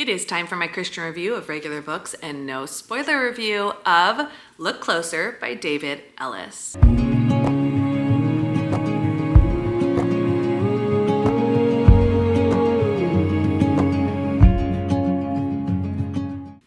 It is time for my Christian review of regular books and no spoiler review of Look Closer by David Ellis.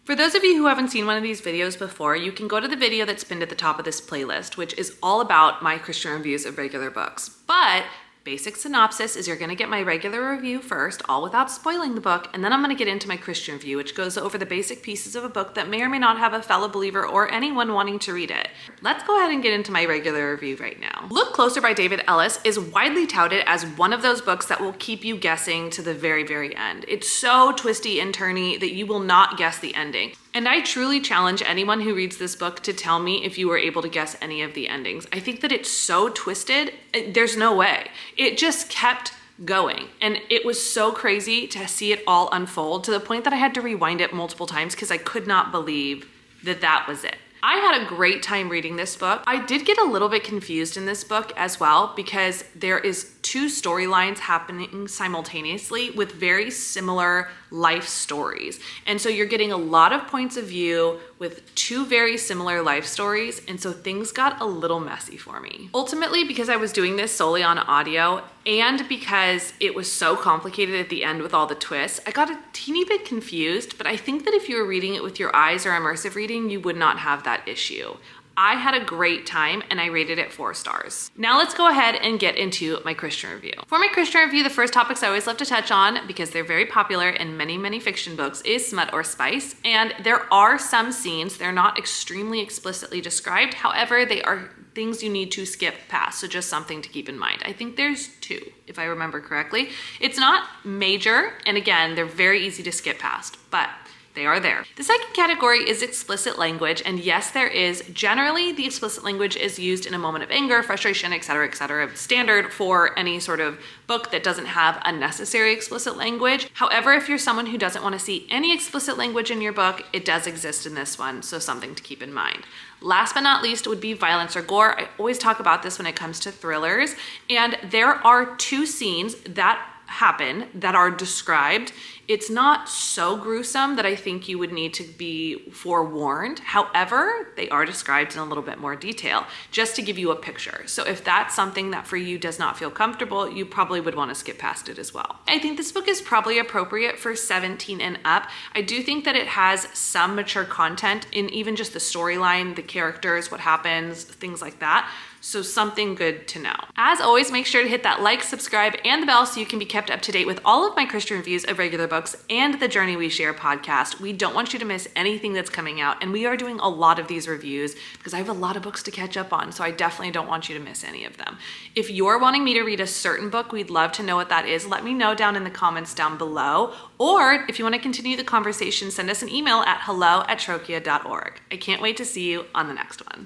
For those of you who haven't seen one of these videos before, you can go to the video that's pinned at the top of this playlist, which is all about my Christian reviews of regular books. But basic synopsis is you're going to get my regular review first, all without spoiling the book, and then I'm going to get into my Christian review, which goes over the basic pieces of a book that may or may not have a fellow believer or anyone wanting to read it. Let's go ahead and get into my regular review right now. Look Closer by David Ellis is widely touted as one of those books that will keep you guessing to the very, very end. It's so twisty and turny that you will not guess the ending. And I truly challenge anyone who reads this book to tell me if you were able to guess any of the endings. I think that it's so twisted, there's no way. It just kept going. And it was so crazy to see it all unfold to the point that I had to rewind it multiple times because I could not believe that that was it. I had a great time reading this book. I did get a little bit confused in this book as well because there is two storylines happening simultaneously with very similar life stories. And so you're getting a lot of points of view with two very similar life stories. And so things got a little messy for me. Ultimately, because I was doing this solely on audio and because it was so complicated at the end with all the twists, I got a teeny bit confused, but I think that if you were reading it with your eyes or immersive reading, you would not have that issue. I had a great time and I rated it 4 stars. Now let's go ahead and get into my Christian review. For my Christian review, the first topics I always love to touch on, because they're very popular in many, many fiction books, is smut or spice. And there are some scenes, they're not extremely explicitly described. However, they are things you need to skip past. So just something to keep in mind. I think there's 2, if I remember correctly. It's not major. And again, they're very easy to skip past, but they are there. The second category is explicit language. And yes, there is. Generally, the explicit language is used in a moment of anger, frustration, etc., etc. Standard for any sort of book that doesn't have unnecessary explicit language. However, if you're someone who doesn't want to see any explicit language in your book, it does exist in this one, so something to keep in mind. Last but not least would be violence or gore. I always talk about this when it comes to thrillers, and there are 2 scenes that happen that are described. It's not so gruesome that I think you would need to be forewarned. However, they are described in a little bit more detail just to give you a picture. So if that's something that for you does not feel comfortable, you probably would want to skip past it as well. I think this book is probably appropriate for 17 and up. I do think that it has some mature content in even just the storyline, the characters, what happens, things like that. So something good to know. As always, make sure to hit that like, subscribe, and the bell so you can be kept up to date with all of my Christian reviews of regular books and the Journey We Share podcast. We don't want you to miss anything that's coming out, and we are doing a lot of these reviews because I have a lot of books to catch up on, so I definitely don't want you to miss any of them. If you're wanting me to read a certain book, we'd love to know what that is. Let me know down in the comments down below, or if you want to continue the conversation, send us an email at hello@trokia.org. I can't wait to see you on the next one.